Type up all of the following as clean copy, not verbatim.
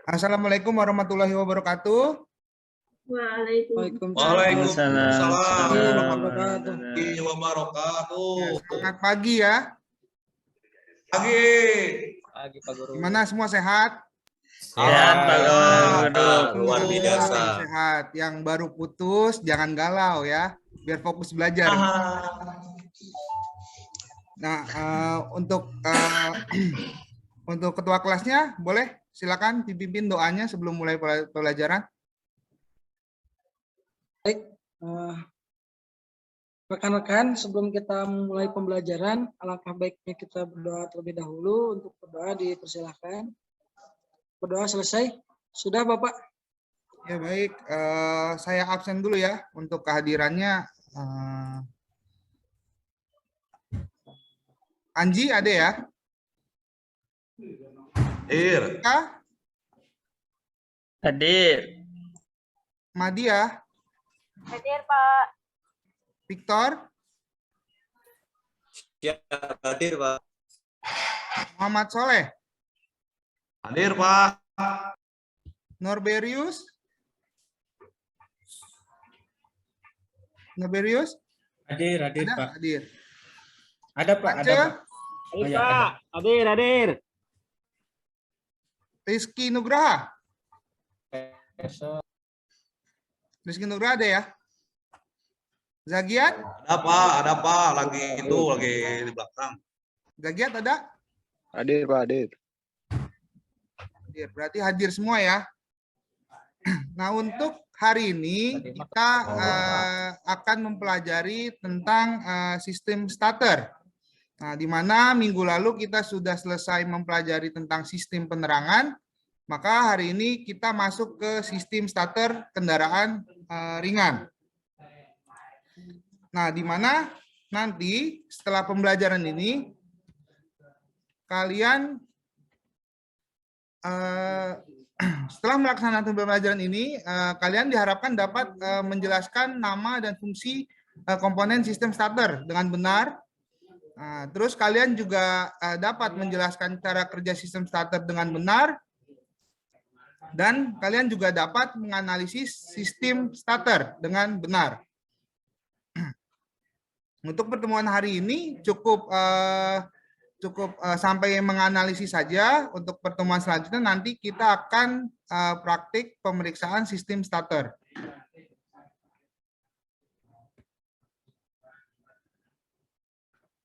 Assalamualaikum warahmatullahi wabarakatuh. Waalaikumsalam warahmatullahi wabarakatuh. Ya, selamat pagi ya. Pagi Pak Guru. Gimana semua sehat? Sehat Pak Guru. Luar biasa. Sehat. Yang baru putus jangan galau ya, biar fokus belajar. Nah, untuk ketua kelasnya boleh silakan dipimpin doanya sebelum mulai pelajaran. Baik, rekan-rekan, sebelum kita mulai pembelajaran, alangkah baiknya kita berdoa terlebih dahulu. Untuk berdoa dipersilahkan. Berdoa selesai. Sudah Bapak? Ya baik, saya absen dulu ya untuk kehadirannya. Anji ada ya? Hadir. Madia? Hadir, Pak. Victor? Ya, hadir Pak. Muhammad Soleh? Hadir Pak. Norberius? Norberius? Hadir Ada? Pak. Hadir. Ada Pak, ada Pak. Hadir Pak, hadir. Rizky Nugraha? Rizky Nugraha ada ya? Zagiat? Ada Pak, lagi di belakang. Zagiat ada? Hadir Pak, hadir. Hadir, berarti hadir semua ya. Nah, untuk hari ini kita akan mempelajari tentang sistem starter. Nah, di mana minggu lalu kita sudah selesai mempelajari tentang sistem penerangan, maka hari ini kita masuk ke sistem starter kendaraan ringan. Nah, di mana nanti setelah pembelajaran ini, kalian setelah melaksanakan pembelajaran ini, kalian diharapkan dapat menjelaskan nama dan fungsi komponen sistem starter dengan benar. Nah, terus kalian juga dapat menjelaskan cara kerja sistem starter dengan benar, dan kalian juga dapat menganalisis sistem starter dengan benar. Untuk pertemuan hari ini cukup sampai menganalisis saja. Untuk pertemuan selanjutnya nanti kita akan praktik pemeriksaan sistem starter.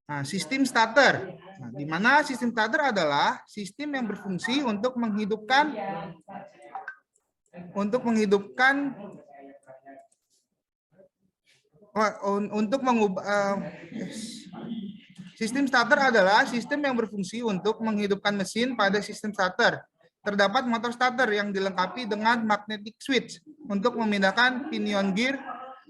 Nah, sistem starter. Nah, di mana sistem starter adalah sistem yang berfungsi untuk menghidupkan sistem starter adalah sistem yang berfungsi untuk menghidupkan mesin pada sistem starter. Terdapat motor starter yang dilengkapi dengan magnetic switch untuk memindahkan pinion gear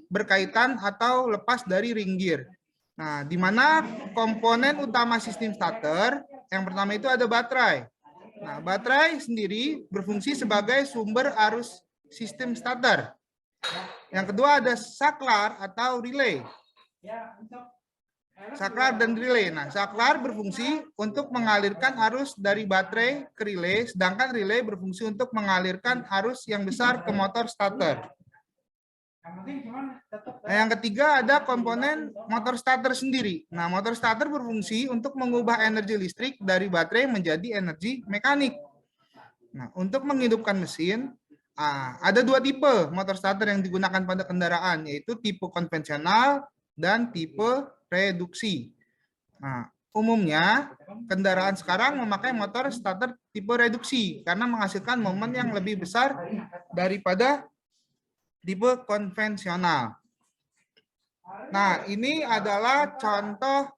berkaitan atau lepas dari ring gear. Nah, di mana komponen utama sistem starter, yang pertama itu ada baterai. Nah, baterai sendiri berfungsi sebagai sumber arus sistem starter. Yang kedua ada saklar atau relay. Saklar dan relay. Nah, saklar berfungsi untuk mengalirkan arus dari baterai ke relay, sedangkan relay berfungsi untuk mengalirkan arus yang besar ke motor starter. Nah, yang ketiga ada komponen motor starter sendiri. Nah, motor starter berfungsi untuk mengubah energi listrik dari baterai menjadi energi mekanik. Nah, untuk menghidupkan mesin, ada dua tipe motor starter yang digunakan pada kendaraan, yaitu tipe konvensional dan tipe reduksi. Nah, umumnya kendaraan sekarang memakai motor starter tipe reduksi karena menghasilkan momen yang lebih besar daripada tipe konvensional. Nah, ini adalah contoh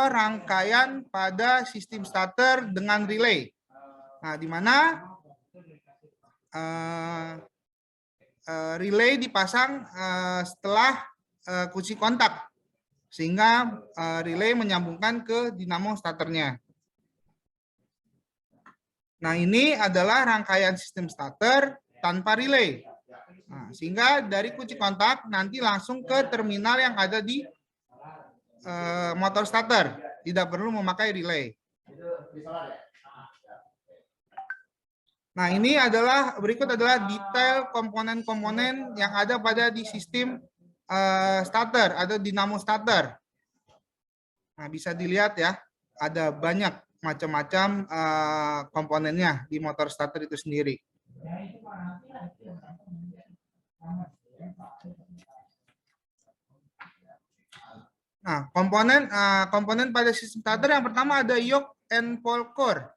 rangkaian pada sistem starter dengan relay. Nah, di mana relay dipasang setelah kunci kontak, sehingga relay menyambungkan ke dinamo starternya. Nah, ini adalah rangkaian sistem starter tanpa relay. Nah, sehingga dari kunci kontak nanti langsung ke terminal yang ada di motor starter, tidak perlu memakai relay. Nah, ini berikut adalah detail komponen-komponen yang ada pada di sistem starter atau dinamo starter. Nah, bisa dilihat ya, ada banyak macam-macam komponennya di motor starter itu sendiri. Nah, komponen pada sistem starter yang pertama ada yoke and pole core.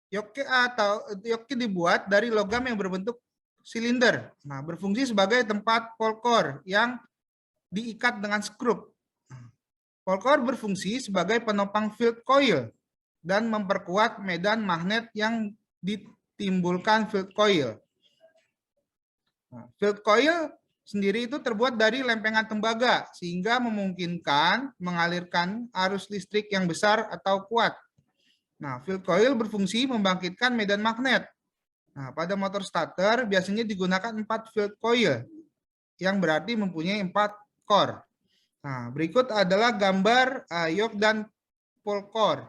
Yoke dibuat dari logam yang berbentuk silinder. Nah, berfungsi sebagai tempat pole core yang diikat dengan skrup. Pole core berfungsi sebagai penopang field coil dan memperkuat medan magnet yang ditimbulkan field coil. Nah, field coil sendiri itu terbuat dari lempengan tembaga sehingga memungkinkan mengalirkan arus listrik yang besar atau kuat. Nah, field coil berfungsi membangkitkan medan magnet. Nah, pada motor starter biasanya digunakan 4 field coil yang berarti mempunyai 4 core. Nah, berikut adalah gambar yoke dan pole core.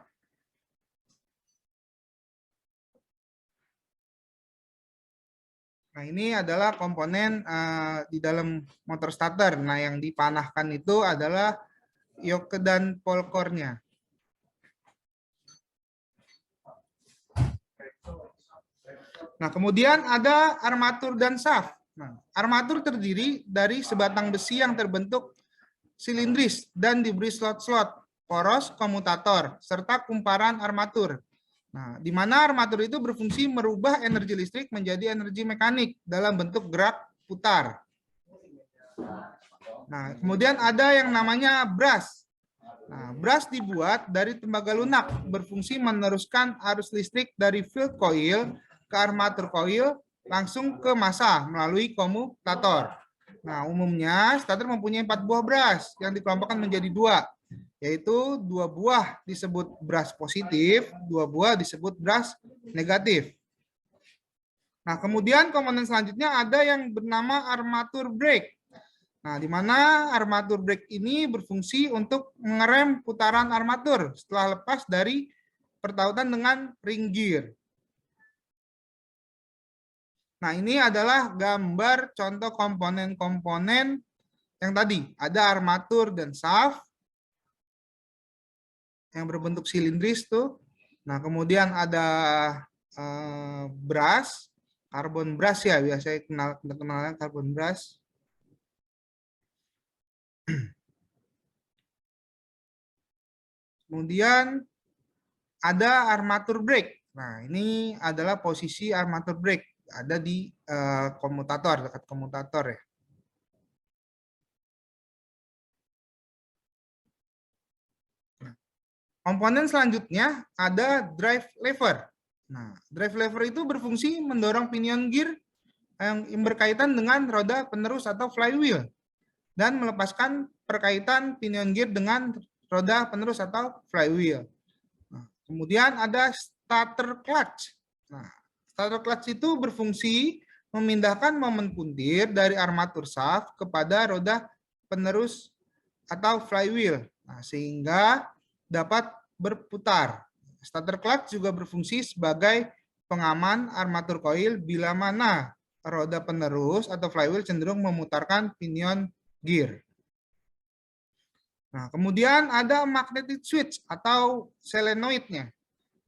Nah, ini adalah komponen di dalam motor starter. Nah, yang dipanahkan itu adalah yoke dan pole core-nya. Nah, kemudian ada armatur dan shaft. Nah, armatur terdiri dari sebatang besi yang terbentuk silindris dan diberi slot-slot, poros, komutator, serta kumparan armatur. Nah, di mana armatur itu berfungsi merubah energi listrik menjadi energi mekanik dalam bentuk gerak putar. Nah, kemudian ada yang namanya brush. Nah, brush dibuat dari tembaga lunak, berfungsi meneruskan arus listrik dari field coil ke armatur coil langsung ke massa melalui komutator. Nah, umumnya starter mempunyai 4 buah brush yang dikelompokkan menjadi 2, yaitu 2 buah disebut brush positif, 2 buah disebut brush negatif. Nah, kemudian komponen selanjutnya ada yang bernama armatur brake. Nah, di mana armatur brake ini berfungsi untuk mengerem putaran armatur setelah lepas dari pertautan dengan ring gear. Nah, ini adalah gambar contoh komponen-komponen yang tadi. Ada armatur dan shaft yang berbentuk silindris tuh. Nah, kemudian ada brush, carbon brush ya, biasanya kenalnya carbon brush. Kemudian ada armatur brake. Nah, ini adalah posisi armatur brake. Ada di komutator, dekat komutator ya. Komponen selanjutnya ada drive lever. Nah, drive lever itu berfungsi mendorong pinion gear yang berkaitan dengan roda penerus atau flywheel dan melepaskan perkaitan pinion gear dengan roda penerus atau flywheel. Nah, kemudian ada starter clutch. Nah, starter clutch itu berfungsi memindahkan momen puntir dari armatur shaft kepada roda penerus atau flywheel, nah, sehingga dapat berputar. Starter clutch juga berfungsi sebagai pengaman armatur coil bila mana roda penerus atau flywheel cenderung memutarkan pinion gear. Nah, kemudian ada magnetic switch atau solenoidnya.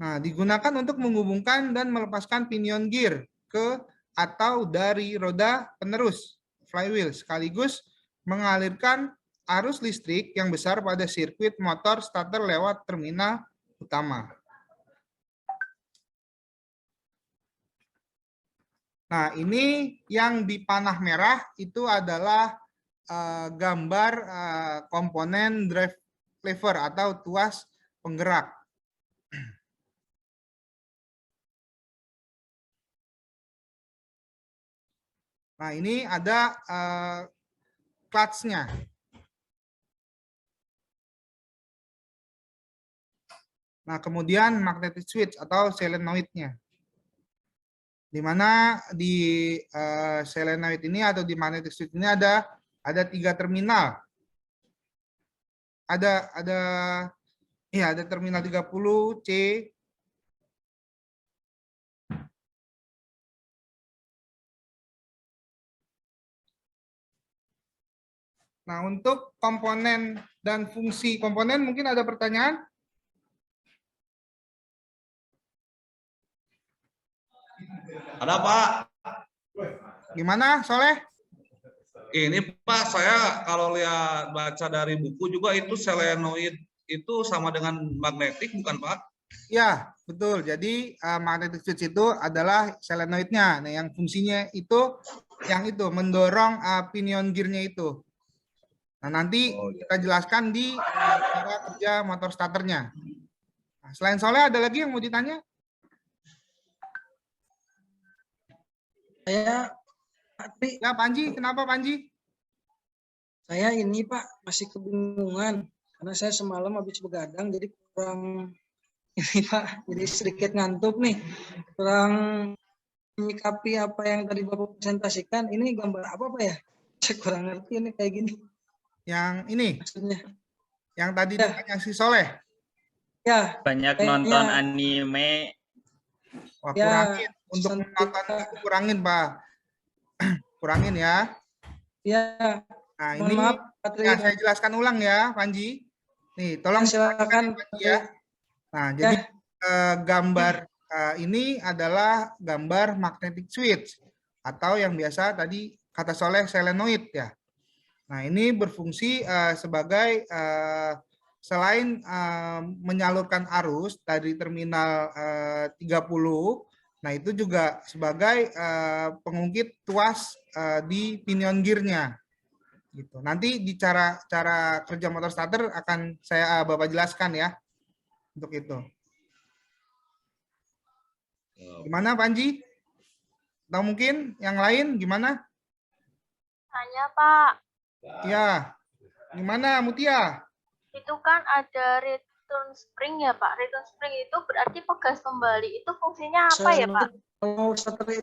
Nah, digunakan untuk menghubungkan dan melepaskan pinion gear ke atau dari roda penerus flywheel sekaligus mengalirkan arus listrik yang besar pada sirkuit motor starter lewat terminal utama. Nah, ini yang di panah merah itu adalah gambar komponen drive lever atau tuas penggerak. Nah, ini ada clutch-nya. Nah, kemudian magnetic switch atau solenoid-nya. Di mana di solenoid ini atau di magnetic switch ini ada 3 terminal. ada ya ada terminal 30 C. Nah, untuk komponen dan fungsi komponen mungkin ada pertanyaan? Ada Pak. Gimana, Soleh? Ini Pak, saya kalau lihat baca dari buku juga itu selenoid itu sama dengan magnetik bukan Pak? Ya, betul. Jadi magnetic switch itu adalah selenoidnya. Nah, yang fungsinya itu yang itu mendorong pinion gear-nya itu. Nah, nanti kita jelaskan di cara kerja motor starternya. Nah, selain Soleh ada lagi yang mau ditanya? Saya tapi Ya, Panji, kenapa Panji? saya ini Pak masih kebingungan karena saya semalam habis begadang jadi kurang ini Pak, jadi sedikit ngantuk nih. Kurang menyikapi apa yang tadi Bapak presentasikan. Ini gambar apa Pak ya? Saya kurang ngerti ini kayak gini Yang ini, maksudnya. yang tadi Ya. ditanya si Soleh. Ya, Banyak kayaknya nonton anime. Wah, Ya, kurangin. Untuk santai, menonton Pak. itu kurangin, Pak. Kurangin ya. ya, Nah, mohon ini maaf Pak Tri. ya, saya jelaskan ulang ya, Panji. Nih, tolong Silakan Panji ya. Nah, jadi gambar ini adalah gambar magnetic switch atau yang biasa tadi kata Soleh selenoid ya. Nah, ini berfungsi sebagai selain menyalurkan arus dari terminal 30, nah itu juga sebagai pengungkit tuas di pinion gear-nya. Gitu. Nanti di cara kerja motor starter akan saya Bapak jelaskan ya untuk itu. Gimana Panji? Atau mungkin yang lain gimana? Tanya Pak, Ya. Gimana Mutia? itu kan ada return spring ya Pak. Return spring itu berarti pegas kembali. Itu fungsinya apa ya Pak? Kalau starter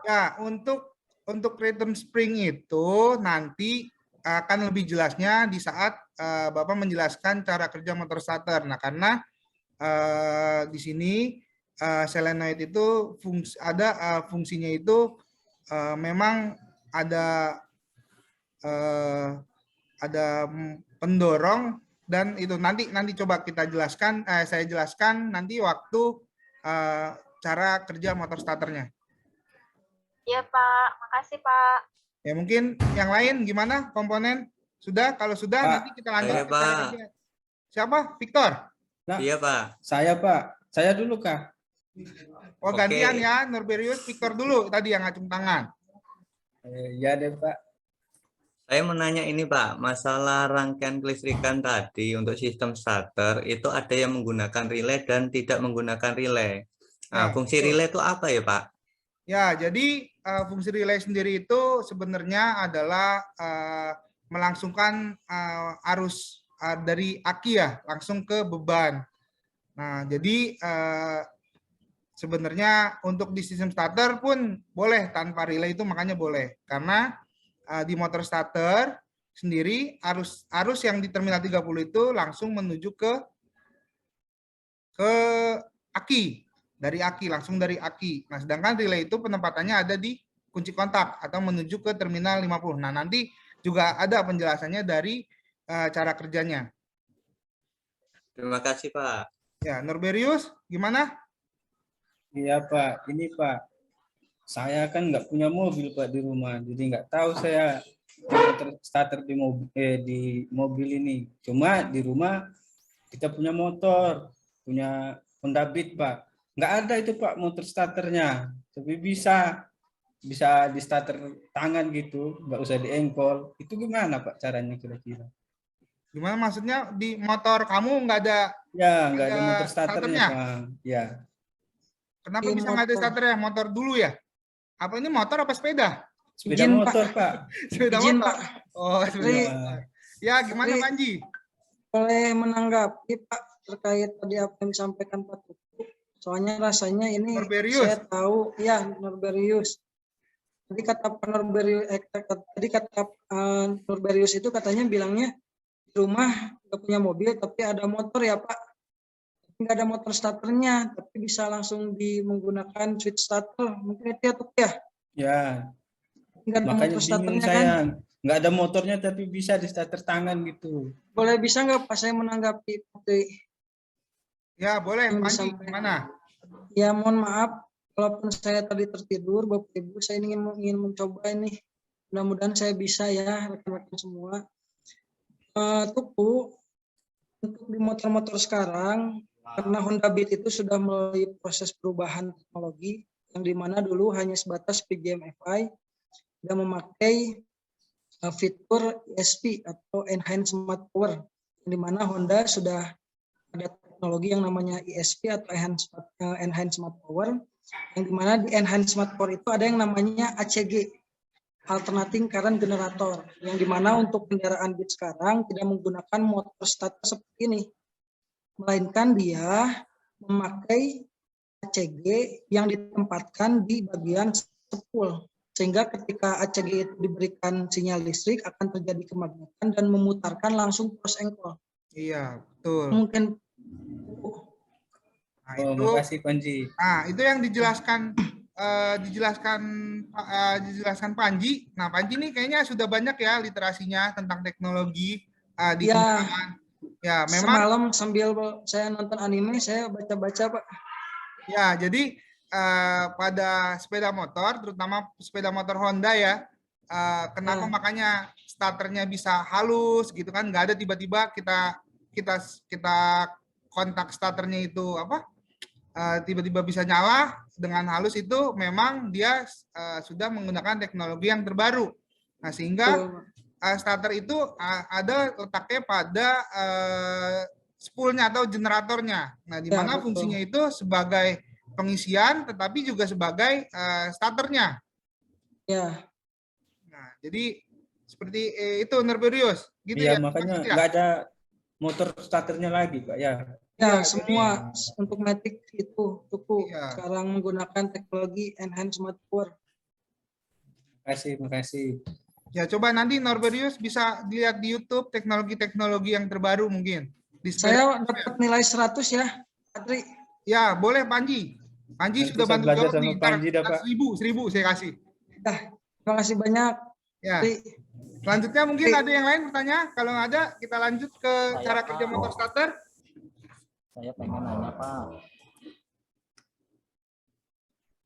Ya, untuk return spring itu nanti akan lebih jelasnya di saat Bapak menjelaskan cara kerja motor starter. Nah, karena di sini selenoid itu fungsinya itu memang ada pendorong dan itu nanti coba kita jelaskan, saya jelaskan nanti waktu cara kerja motor starternya. Iya Pak, makasih Pak. Ya mungkin yang lain gimana komponen? Sudah? Kalau sudah Pak, nanti kita lanjut. saya, ke cara Pak. kerja. Siapa? Victor? Nah, Iya, Pak. saya Pak, saya dulu Kak. Oh Oke. gantian ya, Norberius, Victor dulu tadi yang ngacung tangan. Ya deh Pak. Saya mau nanya ini, Pak. Masalah rangkaian kelistrikan tadi untuk sistem starter itu ada yang menggunakan relay dan tidak menggunakan relay. Ya, Nah, fungsi betul. relay itu apa ya, Pak? Ya, jadi fungsi relay sendiri itu sebenarnya adalah melangsungkan arus dari aki ya, langsung ke beban. Nah, jadi sebenarnya untuk di sistem starter pun boleh tanpa relay itu makanya boleh. Karena di motor starter sendiri arus yang di terminal 30 itu langsung menuju ke aki. Langsung dari aki. Nah, sedangkan relay itu penempatannya ada di kunci kontak atau menuju ke terminal 50. Nah, nanti juga ada penjelasannya dari cara kerjanya. Terima kasih, Pak. Ya, Norberius, gimana? Iya Pak, ini Pak. Saya kan nggak punya mobil Pak di rumah, jadi nggak tahu saya starter di mobil ini. Cuma di rumah kita punya motor, punya Honda Beat Pak. Nggak ada itu Pak motor starternya, tapi bisa di starter tangan gitu, nggak usah diengkol. Itu gimana Pak caranya kira-kira? Gimana maksudnya di motor kamu nggak ada? Ya nggak ada Ada motor starternya starternya? Pak. Ya. Kenapa Di bisa nggak ada motor. starternya? Motor dulu ya? Apa ini motor apa sepeda? Sepeda Izin, motor Pak. Sepeda Izin, motor. Pak. Oh, sepeda Jadi- motor. Ya, gimana Jadi- Panji? boleh menanggapi Pak terkait tadi apa yang disampaikan Pak Tuku. Soalnya rasanya ini Norberius. saya tahu ya Norberius. Tadi kata Pak Norberius, Norberius itu katanya bilangnya di rumah nggak punya mobil tapi ada motor ya Pak. Nggak ada motor starternya, tapi bisa langsung menggunakan switch starter. Mungkin itu ya Tuk ya? Ya, Nggak ada makanya motor bingung starternya saya. kan? Nggak ada motornya tapi bisa di starter tangan gitu. Boleh bisa nggak Pak saya menanggapi itu? Ya, boleh. Yang Panji, disampaikan. gimana? Ya mohon maaf, walaupun saya tadi tertidur, Bapak Ibu, saya ingin mencoba ini. Mudah-mudahan saya bisa ya, rekan-rekan semua. Tuku, untuk di motor-motor sekarang, karena Honda Beat itu sudah melalui proses perubahan teknologi, yang dimana dulu hanya sebatas PGM-FI, dan memakai fitur ESP atau Enhanced Smart Power, yang dimana Honda sudah ada teknologi yang namanya ESP atau Enhanced Smart Power, yang dimana di Enhanced Smart Power itu ada yang namanya ACG, Alternating Current Generator, yang dimana untuk kendaraan Beat sekarang tidak menggunakan motor starter seperti ini, melainkan dia memakai ACG yang ditempatkan di bagian spool, sehingga ketika ACG itu diberikan sinyal listrik akan terjadi kemagnetan dan memutarkan langsung cross ankle. Iya, betul. Mungkin Nah, Oh, itu, makasih Panji. itu yang dijelaskan Panji. Nah, Panji ini kayaknya sudah banyak ya literasinya tentang teknologi di ya kendaraan. Ya, memang. semalam sambil saya nonton anime saya baca-baca Pak. Ya, jadi pada sepeda motor, terutama sepeda motor Honda ya, kenapa Ya. makanya starternya bisa halus gitu kan? Nggak ada tiba-tiba kita kontak starternya itu apa? Tiba-tiba bisa nyala dengan halus, itu memang dia sudah menggunakan teknologi yang terbaru. Nah, sehingga starter itu ada letaknya pada spoolnya atau generatornya. Nah, di mana fungsinya itu sebagai pengisian, tetapi juga sebagai starternya. Ya. Nah, jadi seperti itu Nerberius, gitu Iya, ya. makanya Maksudnya? nggak ada motor starternya lagi, Pak. Ya. Ya, Ya, semua untuk Matic itu Tuku Iya. sekarang menggunakan teknologi Enhanced Smart Power. Makasih. Ya, coba nanti Norberius bisa dilihat di YouTube teknologi-teknologi yang terbaru mungkin. Di Saya dapat nilai 100 ya, Patri. Ya, boleh Panji. Panji Nanti sudah saya bantu belajar jawab sama nih. Panji dah, Pak. 1000 saya kasih. Terima kasih banyak. Ya. Patri. Selanjutnya mungkin ada yang lain bertanya. Kalau nggak ada, kita lanjut ke cara kerja motor starter. Saya pengen nanya, Pak.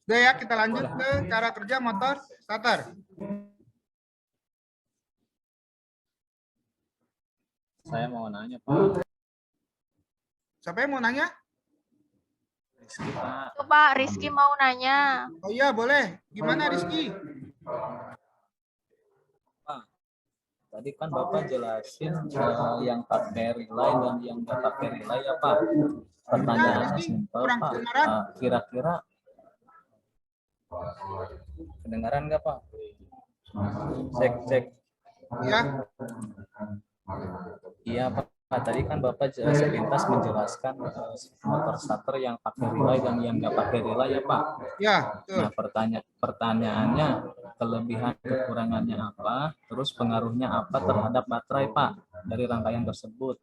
Sudah ya, kita lanjut ke cara kerja motor starter. Saya mau nanya, Pak. Siapa yang mau nanya? Rizky, Pak. Tuh, Pak, Rizky mau nanya. Oh iya, boleh. Gimana Rizky? Tadi kan Bapak jelasin yang pakai relay dan yang nggak pakai relay ya, Pak. Pertanyaannya Rizky, simpel, kurang Pak. kedengaran. Kira-kira kedengaran nggak, Pak? Cek. Ya, Iya, Pak. Tadi kan Bapak sepintas menjelaskan motor starter yang pakai relay dan yang nggak pakai relay ya, Pak. ya, betul. Nah, pertanyaannya kelebihan kekurangannya apa, terus pengaruhnya apa terhadap baterai, Pak, dari rangkaian tersebut.